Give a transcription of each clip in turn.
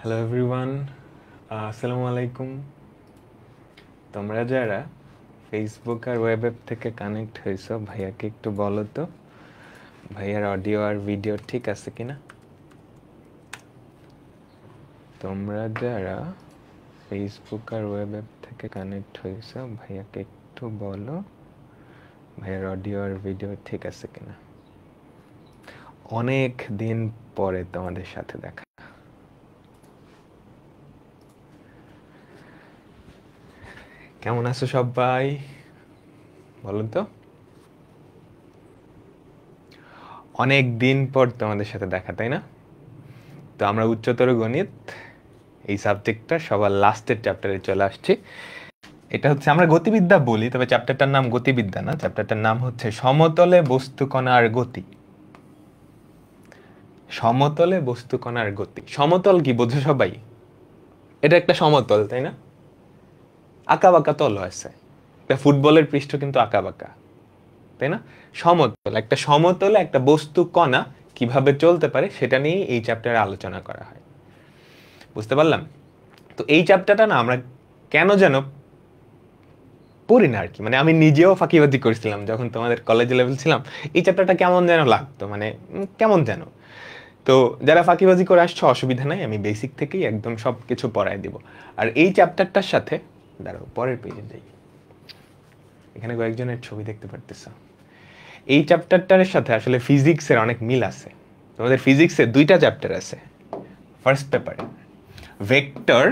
Hello everyone, আসসালামু আলাইকুম। তোমরা যারা ফেসবুক আর ওয়েব অ্যাপ থেকে কানেক্ট হয়েছো, ভাইয়াকে একটু বলো তো ভাইয়ার অডিও আর ভিডিও ঠিক আছে কিনা। তোমরা যারা ফেসবুক আর ওয়েব অ্যাপ থেকে কানেক্ট হয়েছো, ভাইয়াকে একটু বলো ভাইয়ার অডিও আর ভিডিও ঠিক আছে কিনা। অনেক দিন পরে তোমাদের সাথে দেখা। কেমন আছো সবাই বলো তো। অনেক দিন পর তোমাদের সাথে দেখা, তাই না? তো আমরা উচ্চতর গণিত এই সাবজেক্টটা সবার লাস্টের চ্যাপ্টারে চলে আসছি। এটা হচ্ছে আমরা গতিবিদ্যা বলি, তবে চ্যাপ্টারটার নাম গতিবিদ্যা না, চ্যাপ্টারটার নাম হচ্ছে সমতলে বস্তুকণার গতি। সমতলে বস্তুকণার গতি। সমতল কি বোঝো সবাই? এটা একটা সমতল, তাই না? আঁকা বাঁকা তল আছে, একটা ফুটবলের পৃষ্ঠ কিন্তু আঁকা বাঁকা, তাই না? সমতল, একটা সমতলে একটা বস্তু কণা কিভাবে চলতে পারে সেটা নিয়ে এই চ্যাপ্টারে আলোচনা করা হয়। বুঝতে পারলাম? তো এই চ্যাপ্টারটা না আমরা কেন যেন পড়ি না আর কি, মানে আমি নিজেও ফাঁকিবাজি করেছিলাম যখন তোমাদের কলেজ লেভেল ছিলাম। এই চ্যাপ্টারটা কেমন যেন লাগতো, মানে কেমন যেন। তো যারা ফাঁকিবাজি করে আসছো অসুবিধা নাই, আমি বেসিক থেকেই একদম সব কিছু পড়াই দিব। আর এই চ্যাপ্টারটার সাথে দাঁড়াও পরের পেজে যাই, এখানে কয়েকজনের ছবি দেখতে পারতেছ। এই চ্যাপ্টারটার সাথে আসলে ফিজিক্সের অনেক মিল আছে। তোমাদের ফিজিক্সের দুইটা চ্যাপ্টার আছে ফার্স্ট পেপারে, ভেক্টর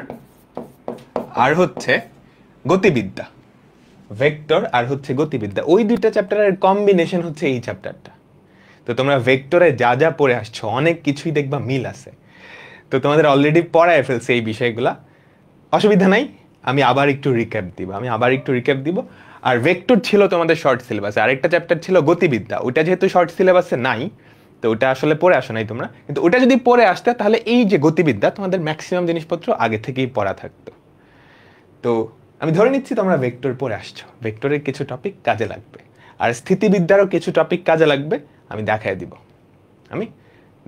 আর হচ্ছে গতিবিদ্যা। ভেক্টর আর হচ্ছে গতিবিদ্যা, ওই দুইটা চ্যাপ্টারের কম্বিনেশন হচ্ছে এই চ্যাপ্টারটা। তো তোমরা ভেক্টরে যা যা পড়ে আসছো অনেক কিছুই দেখবা মিল আছে। তো তোমাদের অলরেডি পড়ায় ফেলছে এই বিষয়গুলা, অসুবিধা নাই। আমি আবার একটু রিক্যাপ দিব। আর ভেক্টর ছিল তোমাদের শর্ট সিলেবাসে, আরেকটা চ্যাপ্টার ছিল গতিবিদ্যা, ওইটা যেহেতু শর্ট সিলেবাসে নাই তো ওটা আসলে পড়ে আসো নাই তোমরা, কিন্তু ওটা যদি পড়ে আসতে তাহলে এই যে গতিবিদ্যা তোমাদের ম্যাক্সিমাম জিনিসপত্র আগে থেকেই পড়া থাকতো। তো আমি ধরে নিচ্ছি তোমরা ভেক্টর পড়ে আসছো, ভেক্টরের কিছু টপিক কাজে লাগবে, আর স্থিতিবিদ্যারও কিছু টপিক কাজে লাগবে। আমি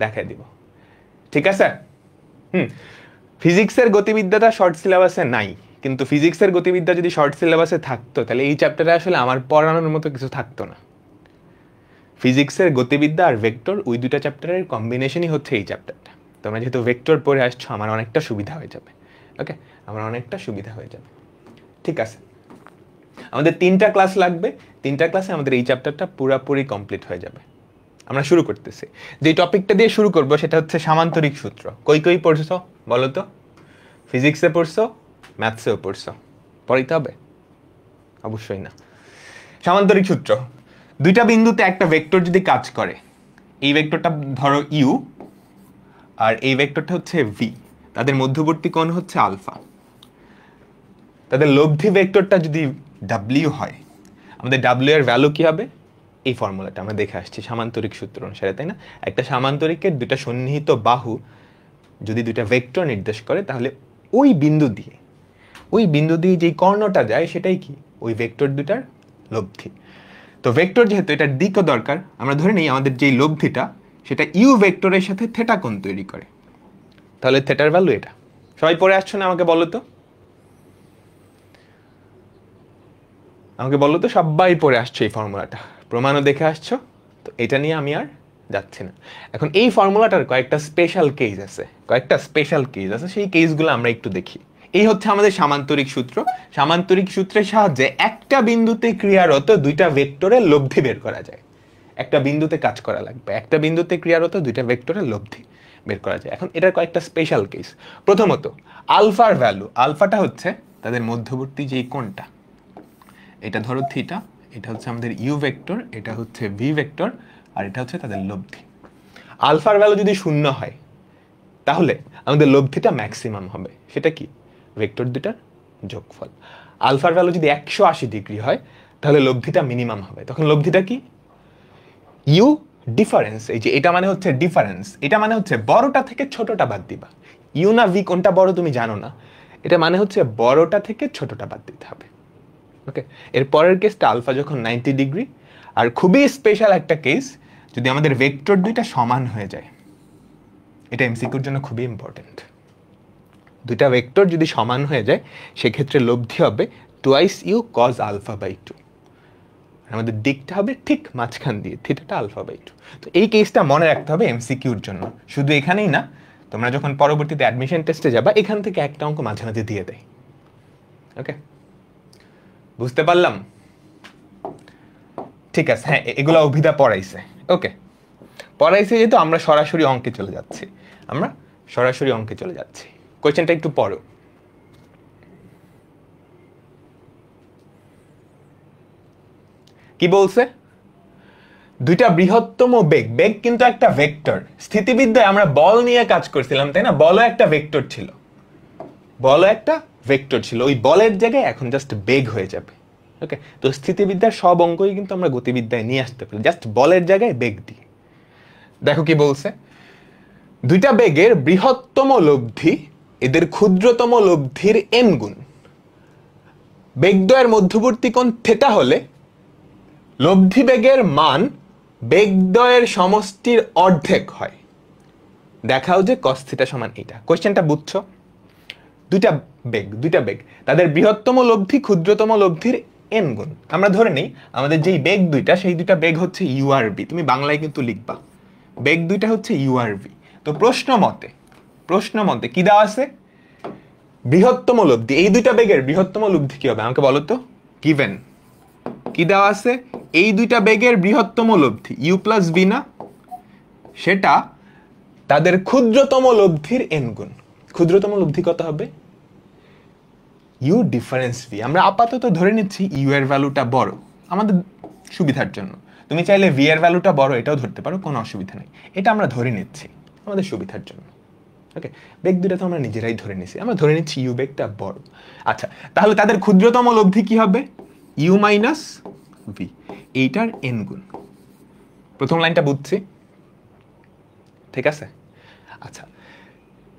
দেখাই দিব, ঠিক আছে? ফিজিক্সের গতিবিদ্যাটা শর্ট সিলেবাসে নাই, কিন্তু ফিজিক্সের গতিবিদ্যা যদি শর্ট সিলেবাসে থাকতো তাহলে এই চ্যাপ্টারে আসলে আমার পড়ানোর মতো কিছু থাকতো না। ফিজিক্সের গতিবিদ্যা আর ভেক্টর ওই দুটা চ্যাপ্টারের কম্বিনেশনই হচ্ছে এই চ্যাপ্টারটা। তোমরা যেহেতু ভেক্টর পড়ে আসছো আমার অনেকটা সুবিধা হয়ে যাবে। ওকে, আমার অনেকটা সুবিধা হয়ে যাবে, ঠিক আছে? আমাদের 3টা ক্লাস লাগবে, 3টা ক্লাসে আমাদের এই চ্যাপ্টারটা পুরোপুরি কমপ্লিট হয়ে যাবে। আমরা শুরু করতেছি, যে টপিকটা দিয়ে শুরু করব সেটা হচ্ছে সামান্তরিক সূত্র। কই পড়ছো বলো তো? ফিজিক্সে পড়ছো, ম্যাথসেও পড়ছো, পড়াইতে হবে? অবশ্যই না। সামান্তরিক সূত্র, দুইটা বিন্দুতে একটা ভেক্টর যদি কাজ করে, এই ভেক্টরটা ধরো ইউ আর এই ভেক্টরটা হচ্ছে ভি, তাদের মধ্যবর্তী কোণ হচ্ছে আলফা। তাদের লব্ধি ভেক্টরটা যদি ডাব্লিউ হয়, আমাদের ডাব্লিউ এর ভ্যালু কি হবে? এই ফর্মুলাটা আমরা দেখে আসছি সামান্তরিক সূত্র অনুসারে, তাই না? একটা সামান্তরিকের দুটা সন্নিহিত বাহু যদি দুটা ভেক্টর নির্দেশ করে তাহলে ওই বিন্দু দিয়ে যে কর্ণটা যায় সেটাই কি? ওই ভেক্টর দুটার লব্ধি। তো ভেক্টর যেহেতু এটার দিকও দরকার, আমরা ধরে নিই আমাদের যেই লব্ধিটা সেটা ইউ ভেক্টরের সাথে থেটা কোণ তৈরি করে, তাহলে থেটার ভ্যালু এটা। সবাই পড়ে আসছো না? আমাকে বলো তো সবাই পড়ে আসছো এই ফর্মুলাটা, প্রমাণও দেখে আসছো। তো এটা নিয়ে আমি আর যাচ্ছি না। এখন এই ফর্মুলাটার কয়েকটা স্পেশাল কেস আছে, সেই কেসগুলো আমরা একটু দেখি। এই হচ্ছে আমাদের সামান্তরিক সূত্র। সামান্তরিক সূত্রের সাহায্যে একটা বিন্দুতে ক্রিয়ারত দুইটা ভেক্টরের লব্ধি বের করা যায়। একটা বিন্দুতে কাজ করা লাগবে, একটা বিন্দুতে ক্রিয়ারত দুইটা ভেক্টরের লব্ধি বের করা যায়। এখন এটার কয়েকটা স্পেশাল কেস। প্রথমত আলফার ভ্যালু, আলফাটা হচ্ছে তাদের মধ্যবর্তী যেই কোণটা, এটা ধরো থিটা, এটা হচ্ছে আমাদের ইউ ভেক্টর, এটা হচ্ছে ভি ভেক্টর, আর এটা হচ্ছে তাদের লব্ধি। আলফার ভ্যালু যদি 0 হয় তাহলে আমাদের লব্ধিটা ম্যাক্সিমাম হবে। সেটা কি? ভেক্টর দুটার যোগফল। আলফার ভ্যালু যদি 180 ডিগ্রি হয় তাহলে লব্ধিটা মিনিমাম হবে। তখন লব্ধিটা কি? U difference. এই যে এটা মানে হচ্ছে ডিফারেন্স, এটা মানে হচ্ছে বড়টা থেকে ছোটটা বাদ দিবা। ইউ না ভি কোনটা বড় তুমি জানো না, এটা মানে হচ্ছে বড়টা থেকে ছোটটা বাদ দিতে হবে। ওকে, এর পরের কেসটা আলফা যখন 90 ডিগ্রি, আর খুবই স্পেশাল একটা কেস যদি আমাদের ভেক্টর দুইটা সমান হয়ে যায়। এটা এমসিকিউর জন্য খুবই ইম্পর্টেন্ট। দুইটা ভেক্টর যদি সমান হয়ে যায় সেক্ষেত্রে লব্ধি হবে twice u cos alpha by 2, আমাদের দিকটা হবে ঠিক মাঝখান দিয়ে, থিটাটা আলফা বাই 2। তো এই কেসটা মনে রাখতে হবে এমসিকিউর জন্য। শুধু এখানেই না, তোমরা যখন পরবর্তীতে অ্যাডমিশন টেস্টে যাবা এখান থেকে একটা অঙ্ক মাঝে মাঝে দিয়ে দেয়। ওকে, বুঝতে পারলাম? ঠিক আছে, হ্যাঁ এগুলো অভিধা পড়াইছে। ওকে, পড়াইছে যেহেতু আমরা সরাসরি অঙ্কে চলে যাচ্ছি, কোয়েশ্চেনটা একটু পড়ো। কি বলছে? দুইটা বৃহত্তম বেগ, বেগ কিন্তু একটা ভেক্টর। স্থিতিবিদ্যায় আমরা বল নিয়ে কাজ করছিলাম, তাই না? বলও একটা ভেক্টর ছিল, ওই বলের জায়গায় এখন জাস্ট বেগ হয়ে যাবে। ওকে, তো স্থিতিবিদ্যার সব অঙ্কই কিন্তু আমরা গতিবিদ্যায় নিয়ে আসতে পারি, জাস্ট বলের জায়গায় বেগ দিয়ে। দেখো কি বলছে, দুইটা বেগের বৃহত্তম লব্ধি এদের ক্ষুদ্রতম লব্ধির n গুণ। বেগদ্বয়ের মধ্যবর্তী কোণ থেটা হলে লব্ধি বেগের মান বেগদ্বয়ের সমষ্টির অর্ধেক হয়। দেখাও যে cos থিটা সমান এটা। কোশ্চেনটা বুঝছো? দুইটা বেগ, তাদের বৃহত্তম লব্ধি ক্ষুদ্রতম লব্ধির n গুণ। আমরা ধরে নেই আমাদের যেই বেগ দুইটা, সেই দুইটা বেগ হচ্ছে u আর v। তুমি বাংলায় কিন্তু লিখবা, বেগ দুইটা হচ্ছে u আর v। তো প্রশ্ন মতে কি দেওয়া আছে? বৃহত্তম লব্ধি, এই দুইটা বেগের বৃহত্তম লব্ধি কি হবে আমাকে বলো তো। গিভেন কি দেওয়া আছে? এই দুইটা বেগের বৃহত্তম লব্ধি u প্লাস v না, সেটা তাদের ক্ষুদ্রতম লব্ধির n গুণ। ক্ষুদ্রতম লব্ধি কত হবে? u difference v। আমরা আপাতত ধরে নিচ্ছি u এর ভ্যালুটা বড় আমাদের সুবিধার জন্য। তুমি চাইলে v এর ভ্যালুটা বড় এটাও ধরতে পারো, কোনো অসুবিধা নেই। এটা আমরা ধরে নিচ্ছি আমাদের সুবিধার জন্য। ওকে, বেগ দুটা তো আমরা নিজেরাই ধরে নিচ্ছি, আমরা ধরে নিচ্ছি u বেগটা বড়। আচ্ছা, তাহলে তাদের ক্ষুদ্রতম লব্ধি কি হবে? u মাইনাস v, এইটার n গুণ। প্রথম লাইনটা বুঝছি, ঠিক আছে? আচ্ছা,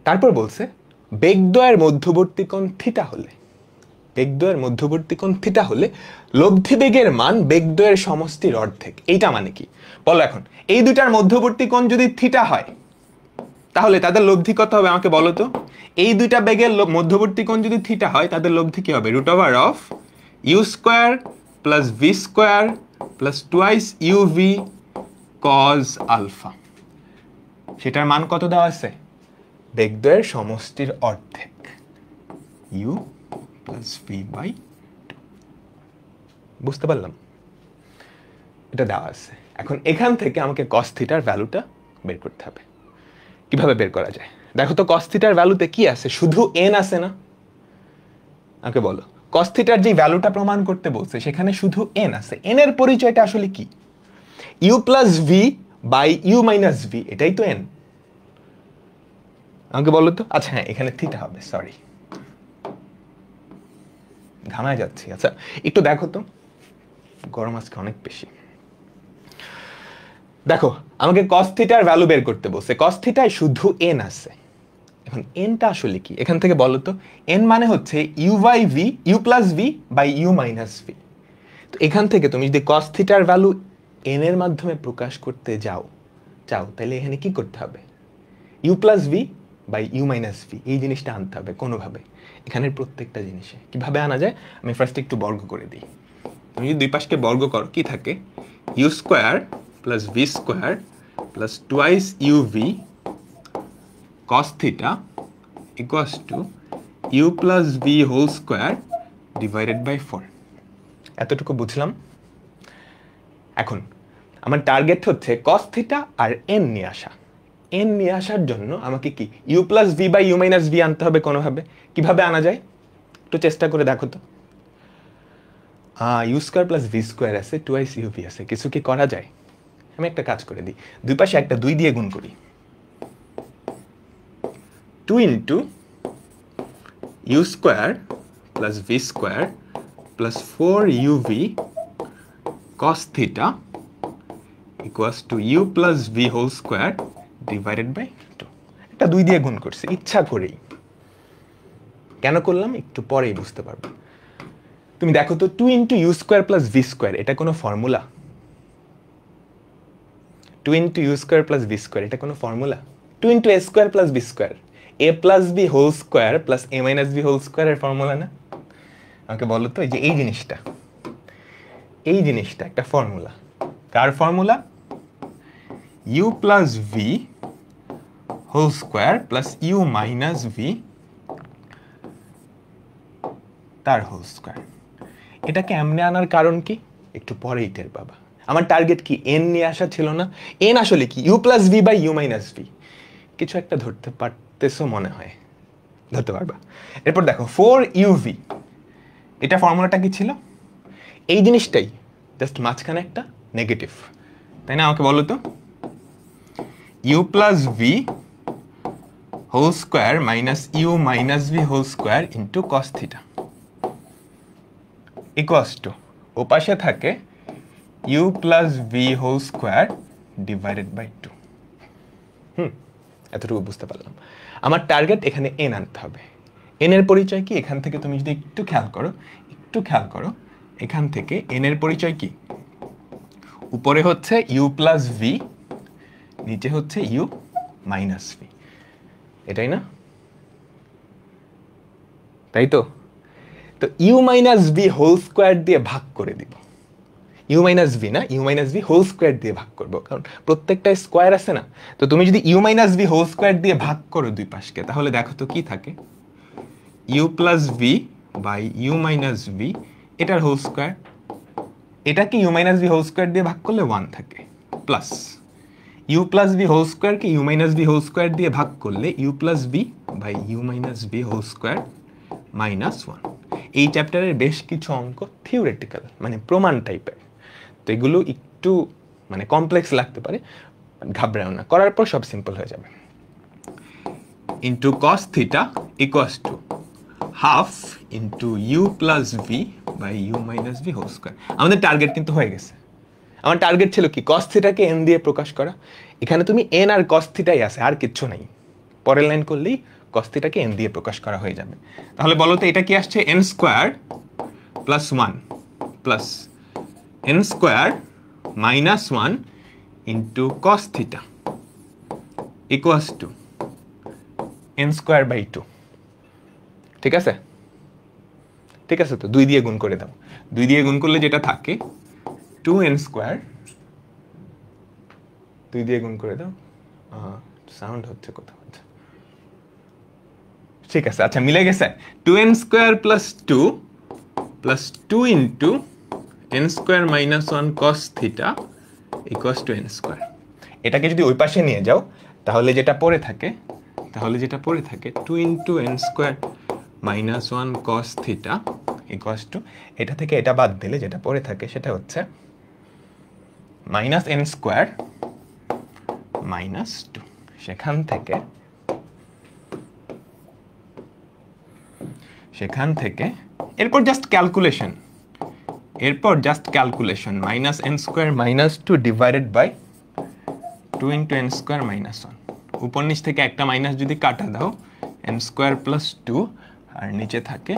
তারপর বলছে বেগদ্বয়ের মধ্যবর্তী কোণ থিটা হলে লব্ধি বেগের মান বেগদ্বয়ের সমষ্টির অর্ধেক। এইটা মানে কি বলো এখন? এই দুটার মধ্যবর্তী কোণ যদি থিটা হয় তাহলে তাদের লব্ধি কত হবে আমাকে বলো তো। এই দুইটা বেগের মধ্যবর্তী কোণ যদি থিটা হয় তাদের লব্ধি কি হবে? Root over of you square plus V square plus twice U V cos alpha. সেটার মান কত দেওয়া আছে? বেগদ্বয়ের সমষ্টির অর্ধেক, ইউ প্লাস ভি বাই 2। বুঝতে পারলাম? এটা দেওয়া আছে। এখন এখান থেকে আমাকে কস থিটার ভ্যালুটা বের করতে হবে। কিভাবে বের করা যায়? দেখো তো কস থিটার ভ্যালুতে কি আছে? শুধু n আছে না? আমাকে বলো, কস থিটার যে ভ্যালুটা প্রমাণ করতে বলছে সেখানে শুধু n আছে। n এর পরিচয়টা আসলে কি? u plus v by u minus v, এটাই তো n। আমাকে বলো তো। আচ্ছা হ্যাঁ, এখানে থিটা হবে, সরি ঘামায় যাচ্ছি। আচ্ছা একটু দেখো তো, গরম আজকে অনেক বেশি। দেখো আমাকে cos থিটার ভ্যালু বের করতে বলছে, cos থিটায় শুধু n আছে। এখন nটা আসলে কি এখান থেকে বলো তো। n মানে হচ্ছে u by v, u plus v by u minus v। তো এখান থেকে তুমি যদি cos থিটার ভ্যালু n এর মাধ্যমে প্রকাশ করতে চাও তাহলে এখানে কি করতে হবে? u plus v by u minus v, এই জিনিসটা আনতে হবে কোনোভাবে। এখানের প্রত্যেকটা জিনিসে কিভাবে আনা যায় আমি ফার্স্ট একটু বর্গ করে দিই। তুমি যদি দুই পাশকে বর্গ করো কি থাকে? u square plus V square plus twice you v cos theta equals to u plus v whole square divided by 4। এতটুকু বুঝলাম। এখন আমার টার্গেট হচ্ছে cos থিটা আর n নিয়ে আসা। n নিয়ে আসার জন্য আমাকে কি u plus v by u minus v আনতে হবে কোনোভাবে। কিভাবে আনা যায় একটু চেষ্টা করে দেখো তো। U square plus V square আছে, টুয়াইস ইউ ভি আছে, কিছু কি করা যায়? আমি একটা কাজ করে দিই, দুই পাশে একটা 2 দিয়ে গুণ করি। 2 into u square plus V square plus 4 u v cos theta equals to u plus v whole square divided by 2। একটা 2 দিয়ে গুণ করছি ইচ্ছা করেই। কেন করলাম একটু পরেই বুঝতে পারবে। তুমি দেখো তো 2 into u square plus V square এটা কোনো formula? 2 into u square plus V square এটা কোনো formula? 2 into a square plus b square a plus b whole square plus a minus b whole স্কোয়ারের ফর্মুলা না? আমাকে বলো তো, এই যে এই জিনিসটা একটা ফর্মুলা। কার formula? U plus v whole square plus u minus v তার হোল স্কোয়ার। এটাকে এমনি আনার কারণ কি একটু পরেই টের পাবা। আমার টার্গেট কি এন নিয়ে আসা ছিল না? এন আসলে কি? U plus v by u minus v. কিছু একটা ধরতে পারতেছো মনে হয়, ধরতে পারবা। এরপর দেখো 4uv, এটা ফর্মুলাটা কি ছিল? এই জিনিসটাই, জাস্ট মাঝখানে একটা নেগেটিভ, তাই না? আমাকে বলো তো, u plus v whole square minus u minus v whole square into cos theta equals to, ও পাশে থাকে u plus v whole square divided by 2। এতটুকু বুঝতে পারলাম। আমার টার্গেট এখানে এন আনতে হবে। এন এর পরিচয় কি? এখান থেকে তুমি যদি একটু খেয়াল করো, এখান থেকে এন এর পরিচয় কি? উপরে হচ্ছে ইউ প্লাস ভি, নিচে হচ্ছে ইউ মাইনাস ভি, এটাই না? তাই তো u minus v whole square দিয়ে ভাগ করে দিব। ইউ মাইনাস ভি না, u minus v whole square দিয়ে ভাগ করবো, কারণ প্রত্যেকটা স্কোয়ার আছে না। তো তুমি যদি u minus v whole square দিয়ে ভাগ করো দুই পাশকে, তাহলে দেখো তো কি থাকে? U plus v by u minus v, এটার হোল স্কোয়ার। এটাকে u minus v whole square দিয়ে ভাগ করলে 1 থাকে, plus u plus v whole স্কোয়ারকে u minus v whole square দিয়ে ভাগ করলে u plus v by u minus v whole square minus 1। এই চ্যাপ্টারের বেশ কিছু অঙ্ক থিওরিটিক্যাল, মানে প্রমাণ টাইপের, তো এগুলো একটু মানে কমপ্লেক্স লাগতে পারে, ঘাবড়াও না, করার পর সব সিম্পল হয়ে যাবে। Into cos theta equals to half into u plus v by u minus v whole square. আমাদের টার্গেট কিন্তু হয়ে গেছে। আমার টার্গেট ছিল কি? কস থিটাকে এন দিয়ে প্রকাশ করা। এখানে তুমি এন আর কস থিটাই আছে, আর কিচ্ছু নাই। পরের লাইন করলেই কস থিটাকে এন দিয়ে প্রকাশ করা হয়ে যাবে। তাহলে বলো তো, এটা কি আসছে? N square plus 1 plus n square minus 1 into cos theta equals to n square by 2। ঠিক আছে? ঠিক আছে, তো 2 দিয়ে গুণ করে দাও। 2 দিয়ে গুণ করলে যেটা থাকে 2n স্কোয়ার, 2 দিয়ে গুণ করে দাও। সাউন্ড হচ্ছে কোথাও। ঠিক আছে, আচ্ছা মিলে গেছে। 2n square plus 2 plus 2 into n square minus 1 কস theta equals two n square. এটাকে যদি ওই পাশে নিয়ে যাও, তাহলে যেটা পড়ে থাকে 2 ইন্টু n স্কোয়ার মাইনাস 1 কস থিটা ইকুয়ালস টু, এটা থেকে এটা বাদ দিলে যেটা পড়ে থাকে সেটা হচ্ছে মাইনাস n স্কোয়ার মাইনাস 2। সেখান থেকে এরপর just calculation, minus n square minus 2 divided by 2 into n square minus 1। উপর নিচ থেকে একটা মাইনাস যদি কাটা দাও, n স্কোয়ার প্লাস 2, আর নিচে থাকে,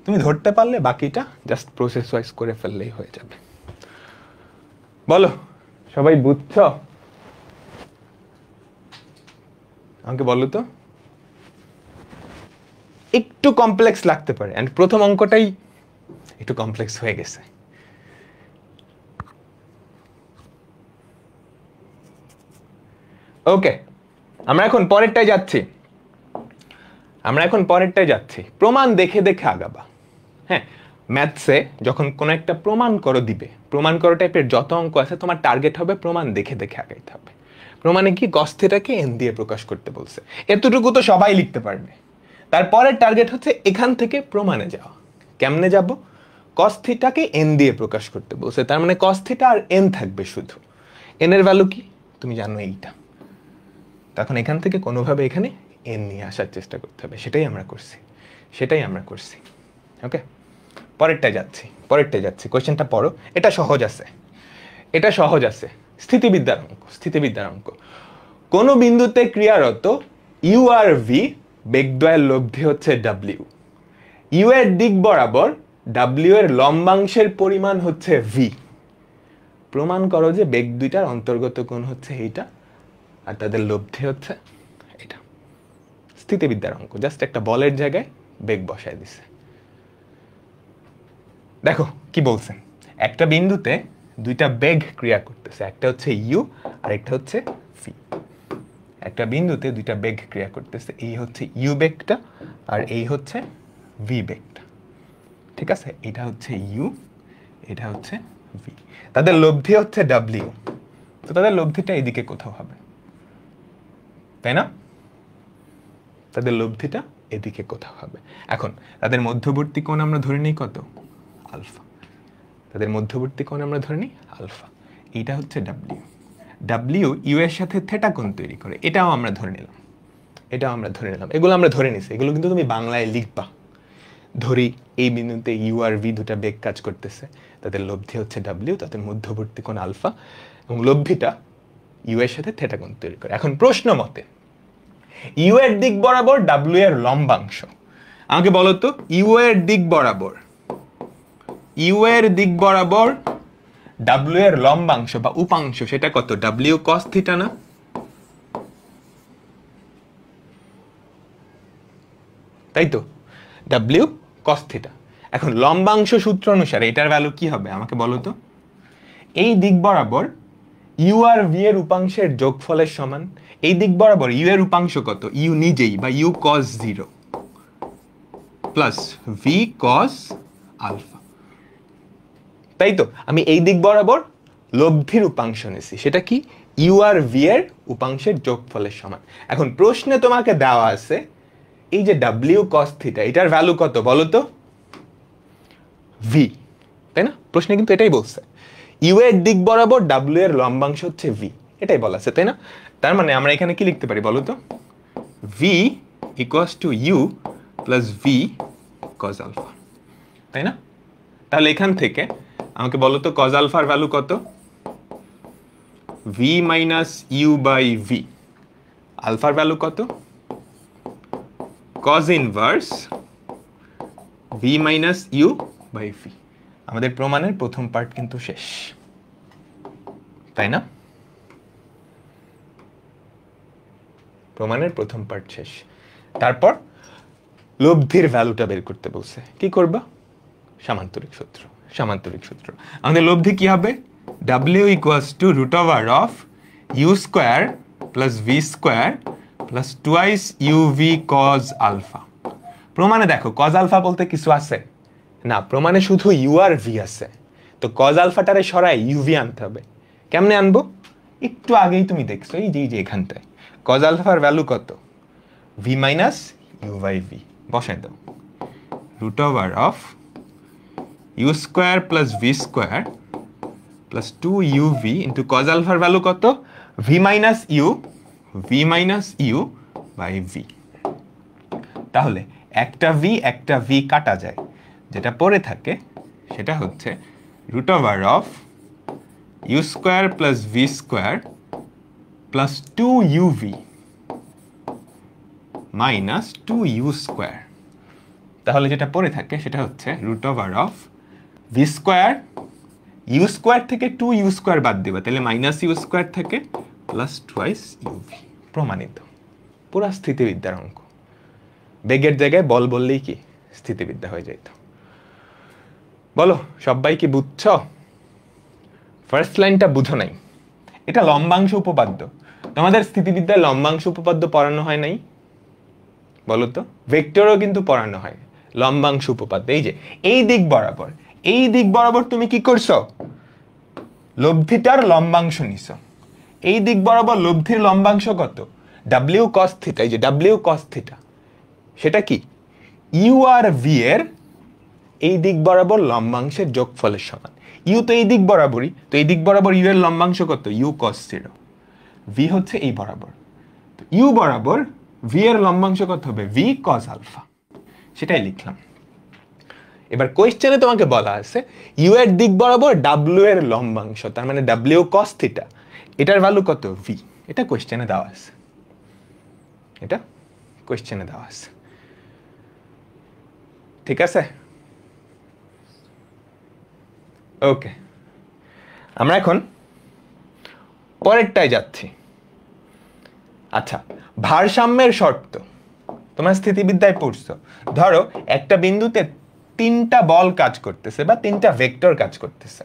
তুমি ধরতে পারলে বাকিটা জাস্ট প্রসেস ওয়াইজ করে ফেললেই হয়ে যাবে। বলো সবাই বুঝছো? আমাকে বলো তো। একটু কমপ্লেক্স লাগতে পারে, এন্ড প্রথম অঙ্কটাই একটু কমপ্লেক্স হয়ে গেছে। ওকে, আমরা এখন পরেরটায় যাচ্ছি। প্রমাণ দেখে দেখে আগাবা। হ্যাঁ, ম্যাথসে যখন কোনো একটা প্রমাণ করো টাইপের যত অঙ্ক আছে, তোমার টার্গেট হবে প্রমাণ দেখে দেখে আগাইতে হবে। প্রমাণে কি? কস থিটাকে এন দিয়ে প্রকাশ করতে বলছে, এতটুকু তো সবাই লিখতে পারবে। তারপরের টার্গেট হচ্ছে এখান থেকে প্রমাণে যাওয়া। কেমনে যাব? কস থিটাকে এন দিয়ে প্রকাশ করতে বলছে, তার মানে কস থিটা আর এন থাকবে শুধু। এন এর ভ্যালু কি তুমি জানো? এইটা। তখন এখান থেকে কোনোভাবে এখানে এন নিয়ে আসার চেষ্টা করতে হবে। সেটাই আমরা করছি। ওকে, পরেরটায় যাচ্ছি। কোয়েশ্চেনটা পড়ো। এটা সহজ আছে। স্থিতিবিদ্যার অঙ্ক। কোন বিন্দুতে ক্রিয়ারত ইউ আর ভি বেগদ্বয়ের লব্ধি হচ্ছে ডাব্লিউ। ইউ এর দিক বরাবর ডাব্লিউ এর লম্বাংশের পরিমাণ হচ্ছে ভি। প্রমাণ করো যে বেগ দুইটার অন্তর্গত কোণ হচ্ছে এইটা, আর তাদের লব্ধি হচ্ছে এটা। স্থিতিবিদ্যার অঙ্ক, জাস্ট একটা বলের জায়গায় বেগ বসায় দিছে। দেখো কি বলছেন, একটা বিন্দুতে দুইটা বেগ ক্রিয়া করতেছে, একটা হচ্ছে ইউ আর একটা হচ্ছে ভি। একটা বিন্দুতে দুইটা বেগ ক্রিয়া করতেছে, এই হচ্ছে ইউ বেগটা আর এই হচ্ছে ভি বেগটা। ঠিক আছে, এটা হচ্ছে ইউ, এটা হচ্ছে ভি। তাদের লব্ধি হচ্ছে ডাব্লিউ, তো তাদের লব্ধিটা এদিকে কোথাও হবে, তাই না? তাদের লব্ধিটা এদিকে কোথাও হবে। এখন তাদের মধ্যবর্তী কোণ আমরা ধরে নিই কত? আলফা। তাদের মধ্যবর্তী কোণ আমরা ধরে নিই আলফা। এইটা হচ্ছে ডাব্লিউ। ডাব্লিউ ইউ এর সাথে থেটা কোণ তৈরি করে, এটাও আমরা ধরে নিলাম, এটাও আমরা ধরে নিলাম। এগুলো আমরা ধরে নিছি, এগুলো কিন্তু তুমি বাংলায় লিখবা। ধরি এই বিন্দুতে ইউ আর ভি দুটা বেগ কাজ করতেছে, তাদের লব্ধি হচ্ছে ডাব্লিউ, তাদের মধ্যবর্তী কোণ আলফা, এবং লব্ধিটা ইউ এর সাথে থেটা কোণ তৈরি করে। এখন প্রশ্ন মতে ইউ এর দিক বরাবর ডাব্লিউ এর লম্বাংশ, আমাকে বলো তো ইউ এর দিক বরাবর, ইউ এর দিক বরাবর ডাব্লিউ এর লম্বাংশ বা উপাংশ সেটা কত? ডাব্লিউ কস থিটা না? তাই তো, ডাব্লিউ কস থিটা। এখন লম্বাংশ সূত্র অনুসারে এটার ভ্যালু কি হবে আমাকে বলো তো? এই দিক বরাবর ইউ আর ভি এর উপাংশের যোগফলের সমান। এই দিক বরাবর ইউ এর উপাংশ কত? ইউ নিজেই বা u cos 0 plus v cos alpha. তাই তো, আমি এই দিক বরাবর লব্ধির উপাংশ নিছি, সেটা কি? ইউ আর ভি এর উপাংশের যোগফলের সমান। এখন প্রশ্নে তোমাকে দেওয়া আছে এই যে ডাব্লিউ কস থিটা, এটার ভ্যালু কত বলো তো? ভি, তাই না? প্রশ্নে কিন্তু এটাই বলছে, ইউ এর দিক বরাবর ডাব্লিউ এর লম্বাংশ হচ্ছে ভি, এটাই বলা আছে, তাই না? তার মানে আমরা এখানে কি লিখতে পারি বলো তো? V equals to u plus v cos alpha, তাই না? তাহলে এখান থেকে আমাকে বলো তো কজ আলফার ভ্যালু কত? V minus u by v. আলফার ভ্যালু কত? Cos inverse v minus u by v. আমাদের প্রমাণের প্রথম পার্ট কিন্তু শেষ, তাই না? প্রমাণের প্রথম পার্ট শেষ। তারপর লব্ধির ভ্যালুটা বের করতে বলছে, কি করবা? সামান্তরিক সূত্র। সামান্তরিক সূত্র, আমাদের লব্ধি কি হবে? W equals to root over of you square plus V square plus twice U V cos alpha. প্রমাণে দেখো কজ আলফা বলতে কিছু আছে না, প্রমাণে শুধু ইউ আর ভি আছে, তো কজ আলফাটারে সরাই ইউভি আনতে হবে। কেমনে আনবো? একটু আগেই তুমি দেখছো, এই যে এখানটায় কজ আলফার ভ্যালু কত? V minus u by v, বসাই দাও। Root over of you square plus V square plus 2uv into cos আলফার ভ্যালু কত? V minus u by v. তাহলে একটা ভি কাটা যায়, যেটা পড়ে থাকে সেটা হচ্ছে root over of you square plus V square plus 2uv minus 2u square. তাহলে যেটা পড়ে থাকে সেটা হচ্ছে root over of v square, u square থেকে 2u স্কোয়ার বাদ দিবা, তাহলে মাইনাস ইউ স্কোয়ার থেকে প্লাস টুয়াইস ইউভি। প্রমাণিত। পুরা স্থিতিবিদ্যার অঙ্ক। বেগের জায়গায় বল বললেই কি স্থিতিবিদ্যা হয়ে যেত। বলো সবাই কি বুঝছ? ফার্স্ট লাইনটা বুঝো নাই, এটা লম্বাংশ উপপাদ্য। তোমাদের স্থিতিবিদ্যায় লম্বাংশ উপপাদ্য পড়ানো হয় নাই? বলো তো, ভেক্টরও কিন্তু পড়ানো হয় লম্বাংশ উপপাদ্য। এই যে এই দিক বরাবর তুমি কি করছো? লব্ধিটার লম্বাংশ নিছো। এই দিক বরাবর লব্ধির লম্বাংশ কত? W cos theta. এই যে ডাব্লিউ কস থিটা, সেটা কি? ইউ আর ভি এর এই দিক বরাবর লম্বাংশের যোগফলের সমান। ইউ তো এই দিক বরাবরই, তো এই দিক বরাবর ইউ এর লম্বাংশ কত? You cos 0। ভি হচ্ছে এই বরাবর, তো ইউ বরাবর ভি এর লম্বাংশ কত হবে? V cos alpha. সেটাই লিখলাম। এবার কোয়েশ্চেনে তোমাকে বলা আছে ইউ এর দিক বরাবর ডাব্লিউ এর লম্বাংশ, তার মানে ডাব্লিউ কস থিটা, এটার ভ্যালু কত? ভি। এটা কোয়েশ্চেনে দেওয়া আছে, এটা কোয়েশ্চেনে দেওয়া আছে। ঠিক আছে, ওকে। আমরা এখন পরেরটায় যাচ্ছি। আচ্ছা, ভারসাম্যের শর্ত। তোমরা স্থিতিবিদ্যায় পড়ছো, ধরো একটা বিন্দুতে 3টা বল কাজ করতেছে বা 3টা ভেক্টর কাজ করতেছে।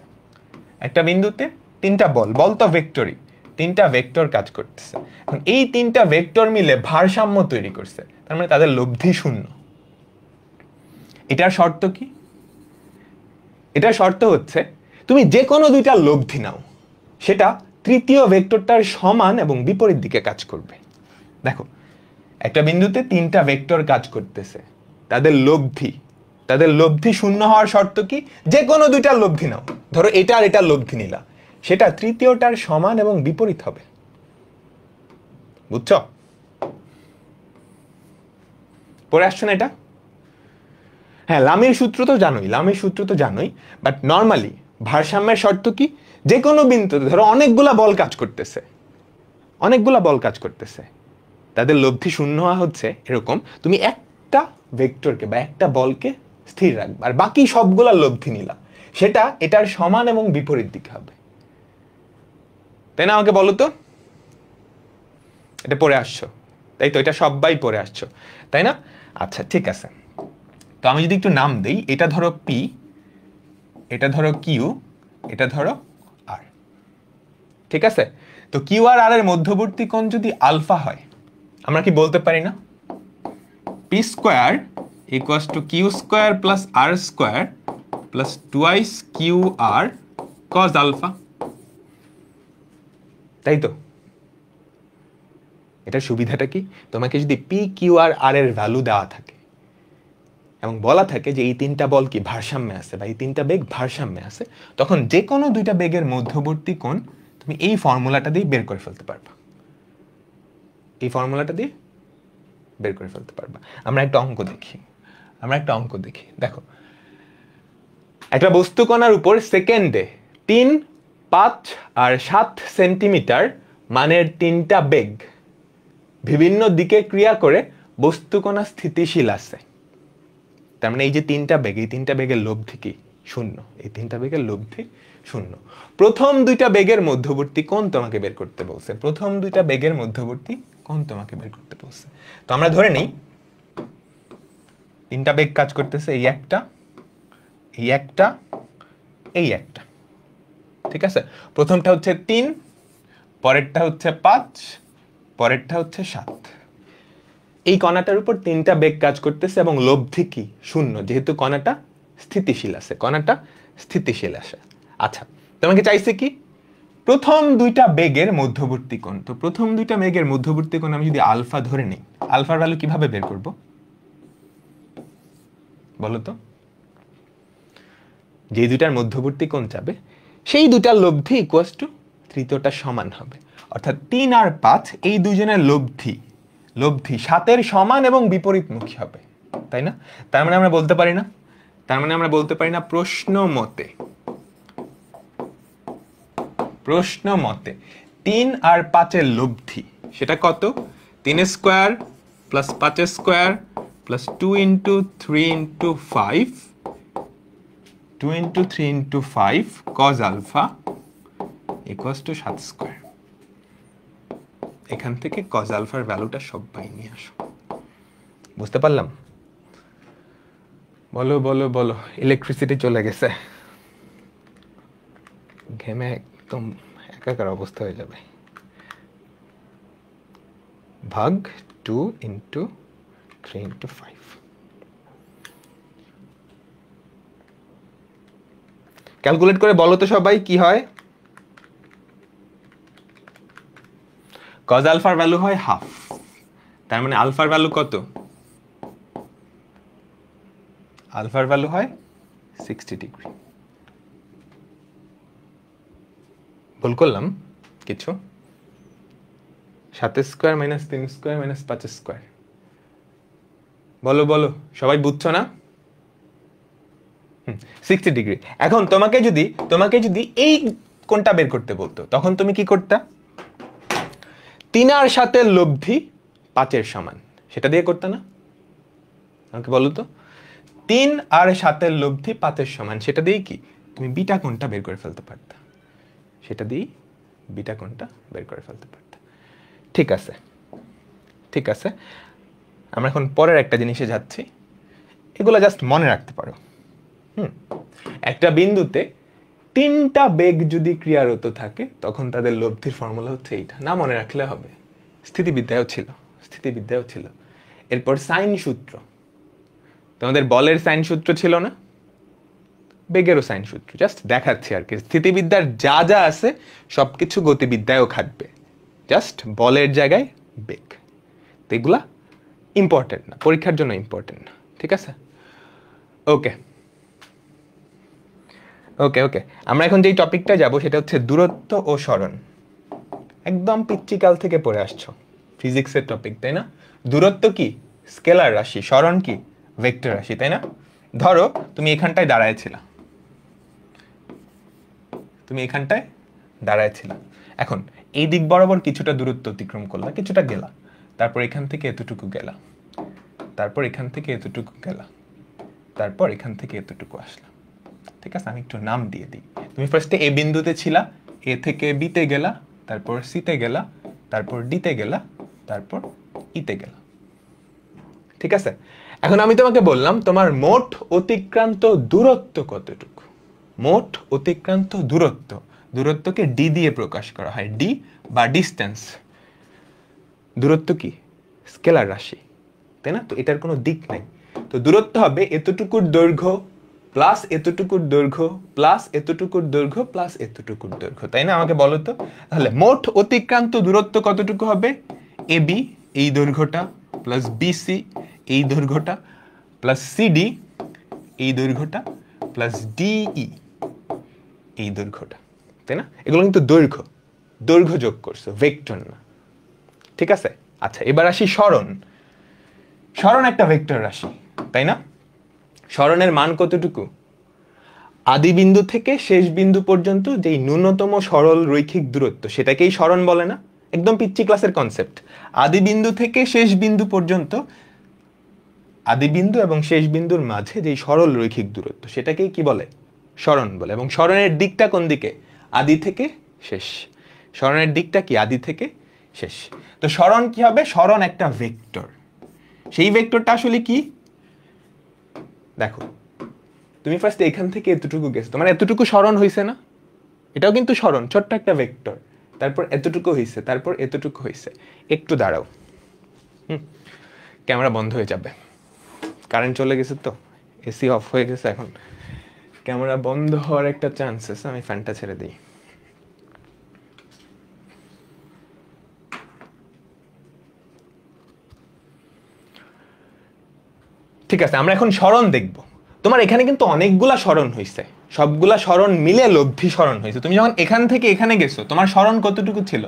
একটা বিন্দুতে 3টা বল তো ভেক্টরই, 3টা ভেক্টর কাজ করতেছে। এখন এই 3টা ভেক্টর মিলে ভারসাম্য তৈরি করছে, তার মানে তাদের লব্ধি শূন্য। এটার শর্ত কি? এটার শর্ত হচ্ছে তুমি যে কোনো দুইটা লব্ধি নাও, সেটা তৃতীয় ভেক্টরটার সমান এবং বিপরীত দিকে কাজ করবে। দেখো একটা বিন্দুতে 3টা ভেক্টর কাজ করতেছে, তাদের লব্ধি শূন্য হওয়ার শর্ত কি? যে কোনো দুইটা লব্ধি নাও, ধরো এটা আর এটা লব্ধি নিলা, সেটা তৃতীয়টার সমান এবং বিপরীত হবে। বুঝছো? পড়ে আসছো না এটা? হ্যাঁ, লামির সূত্র তো জানোই, বাট নর্মালি ভারসাম্যের শর্ত কি? যে কোনো বিন্দুতে ধরো অনেকগুলা বল কাজ করতেছে, তাদের লব্ধি শূন্য হওয়া হচ্ছে এরকম, তুমি একটা ভেক্টরকে বা একটা বলকে স্থির রাখবে আর বাকি সবগুলা লব্ধি নিলা, সেটা এটার সমান এবং বিপরীত দিকে হবে। তাই না? আমাকে বলো তো, এটা পড়ে আসছো তাই তো? এটা সবাই পড়ে আসছো তাই না? আচ্ছা ঠিক আছে, তো আমি যদি একটু নাম দেই, এটা ধরো পি, এটা ধরো কিউ, এটা ধরো আর। ঠিক আছে, তো কিউ আর আর এর মধ্যবর্তী কোণ যদি আলফা হয়, আমরা কি বলতে পারি না p square equals to q square plus r square plus twice q r cos alpha? তাই তো? এটার সুবিধাটা কি? তোমাকে যদি পি কিউ আর আর এর ভ্যালু দেওয়া থাকে এবং বলা থাকে যে এই 3টা বল কি ভারসাম্যে আছে বা এই 3টা বেগ ভারসাম্যে আছে, তখন যে কোনো দুইটা বেগের মধ্যবর্তী কোণ তুমি এই ফর্মুলাটা দিয়ে বের করে ফেলতে পারবা। আমরা একটা অঙ্ক দেখি। দেখো একটা বস্তু কণার উপর সেকেন্ডে 3, 5 আর 7 সেন্টিমিটার মানের 3টা বেগ বিভিন্ন দিকে ক্রিয়া করে বস্তু কণা স্থিতিশীল আছে। তার মানে এই যে 3টা বেগ, এই 3টা বেগের লব্ধি কি? শূন্য। এই 3টা বেগের লব্ধি শূন্য। প্রথম দুইটা বেগের মধ্যবর্তী কোণ তোমাকে বের করতে বলছে। তো আমরা ধরে নেই 3টা বেগ কাজ করতেছে, এই একটা, এই একটা। ঠিক আছে, প্রথমটা হচ্ছে 3, পরেরটা হচ্ছে 5, পরেরটা হচ্ছে 7। এই কণাটার উপর 3টা বেগ কাজ করতেছে এবং লব্ধি কি? শূন্য, যেহেতু কণাটা স্থিতিশীল আছে। আচ্ছা, তোমাকে চাইছে কি? প্রথম দুইটা বেগের মধ্যবর্তী কোণ। তো প্রথম দুইটা বেগের মধ্যবর্তী কোণ আমি যদি আলফা ধরে নিই, আলফার ভ্যালু কিভাবে বের করব বলো তো? যে দুইটার মধ্যবর্তী কোণ যাবে সেই দুইটার লব্ধি ইকুয়ালস টু তৃতীয়টা সমান হবে, অর্থাৎ 3 আর 5 এই দুইজনের লব্ধি 7-এর সমান এবং বিপরীতমুখী হবে। তাই না? তার মানে আমরা বলতে পারি না প্রশ্ন মতে 3 আর 5-এর লব্ধি সেটা কত? 3 square plus 5 square plus 2 into 3 into 5 cos alpha equals to 7 square. এখান থেকে cos আলফার ভ্যালুটা সবাই নিয়ে আসো। বুঝতে পারলাম? বলো। ইলেকট্রিসিটি চলে গেছে, ঘেমে একদম একাকার অবস্থা হয়ে যাবে। ভাগ 2 ইন্টু 3 ইন্টু 5। ক্যালকুলেট করে বলো তো সবাই কি হয়? cos আলফার ভ্যালু হয় হাফ, তার মানে আলফার ভ্যালু কত? আলফার ভ্যালু হয় 60 ডিগ্রি। ভুল করলাম কিছু? 7 square minus 3 square minus 5 square. বলো সবাই বুঝছো না? 60 ডিগ্রি। এখন তোমাকে যদি এই কোণটা বের করতে বলতো, তখন তুমি কি করতে? 3 আর 7-এর লব্ধি 5-এর সমান, সেটা দিয়ে করতে না? আমাকে বলো তো, 3 আর 7-এর লব্ধি 5-এর সমান, সেটা দিয়ে কি তুমি বিটা কোণটা বের করে ফেলতে পারতা। ঠিক আছে। আমরা এখন পরের একটা জিনিসে যাচ্ছি, এগুলো জাস্ট মনে রাখতে পারো। একটা বিন্দুতে 3টা বেগ যদি ক্রিয়ারত থাকে তখন তাদের লব্ধির ফর্মুলা হচ্ছে এইটা, না মনে রাখলে হবে। স্থিতিবিদ্যায়ও ছিল। এরপর সাইন সূত্র, তোমাদের বলের সাইন সূত্র ছিল না, বেগেরও সাইন সূত্র, জাস্ট দেখাচ্ছি আর কি। স্থিতিবিদ্যার যা যা আছে সবকিছু গতিবিদ্যায়ও খাটবে, জাস্ট বলের জায়গায় বেগ। তো এগুলা ইম্পর্টেন্ট না, পরীক্ষার জন্য ইম্পর্টেন্ট না, ঠিক আছে? ওকে ওকে ওকে আমরা এখন যেই টপিকটা যাব সেটা হচ্ছে দূরত্ব ও সরণ। একদম পিচ্চিকাল থেকে পড়ে আসছো, ফিজিক্সের টপিক, তাই না? দূরত্ব কি? স্কেলার রাশি। সরণ কি? ভেক্টর রাশি, তাই না? ধরো তুমি এখানটায় দাঁড়ায় ছিল, এখন এই দিক বরাবর কিছুটা দূরত্ব অতিক্রম করলা, কিছুটা গেলা, তারপর এখান থেকে এতটুকু গেলা, তারপর এখান থেকে এতটুকু গেলা, তারপর এখান থেকে এতটুকু আসলা, ঠিক আছে? আমি একটু নাম দিয়ে দিই। তুমি ফার্স্টে এ বিন্দুতে ছিলা, এ থেকে বিতে গেলা, তারপর সিতে গেলা, তারপর ডিতে গেলা, তারপর ইতে গেলা, ঠিক আছে? এখন আমি তোমাকে বললাম তোমার মোট অতিক্রান্ত দূরত্ব কতটুকু। মোট অতিক্রান্ত দূরত্বকে ডি দিয়ে প্রকাশ করা হয়, ডি বা ডিস্টেন্স। দূরত্ব কি? স্কেলার রাশি, তাই না? তো এটার কোনো দিক নাই, তো দূরত্ব হবে এতটুকুর দৈর্ঘ্য প্লাস এতটুকুর দৈর্ঘ্য প্লাস এতটুকুর দৈর্ঘ্য প্লাস এতটুকুর দৈর্ঘ্য, তাই না? আমাকে বলো তো, তাহলে মোট অতিক্রান্ত দূরত্ব কতটুকু হবে? এবি এই দৈর্ঘ্যটা প্লাস বিসি এই দৈর্ঘ্যটা প্লাস সিডি এই দৈর্ঘ্যটা প্লাস ডিই এই দৈর্ঘ্যটা, তাই না? এগুলো কিন্তু দৈর্ঘ্য যোগ করছো, ভেক্টর না, ঠিক আছে? আচ্ছা, এবার আসি সরণ। সরণ একটা ভেক্টর রাশি, তাই না? সরণের মান কতটুকু? আদি বিন্দু থেকে শেষ বিন্দু পর্যন্ত যেই ন্যূনতম সরল রৈখিক দূরত্ব সেটাকেই সরণ বলে না? একদম পিচ্চি ক্লাসের কনসেপ্ট। আদি বিন্দু থেকে শেষ বিন্দু পর্যন্ত, আদি বিন্দু এবং শেষ বিন্দুর মাঝে যেই সরল রৈখিক দূরত্ব সেটাকেই কি বলে? সরণ বলে। এবং সরণের দিকটা কোন দিকে? আদি থেকে শেষ। সরণের দিকটা কি? আদি থেকে শেষ। তো সরণ কি হবে? সরণ একটা ভেক্টর। সেই ভেক্টরটা আসলে কি দেখো, তুমি ফার্স্ট এখান থেকে এতটুকু গেছো, তোমার এতটুকু সরণ হইছে না? এটাও কিন্তু সরণ, ছোট্ট একটা ভেক্টর। তারপর এতটুকু হইছে, তারপর এতটুকু হইছে। একটু দাঁড়াও, ক্যামেরা বন্ধ হয়ে যাবে, কারেন্ট চলে গেছে, তো এসি অফ হয়ে গেছে, এখন ক্যামেরা বন্ধ হওয়ার একটা চান্স আছে। আমি ফ্যানটা ছেড়ে দিই। ঠিক আছে, আমরা এখন সরণ দেখব। তোমার এখানে কিন্তু অনেকগুলা সরণ হইছে, সবগুলা সরণ মিলে লব্ধি সরণ হয়েছে। তুমি যখন এখান থেকে এখানে গেছো, তোমার সরণ কতটুকু ছিল?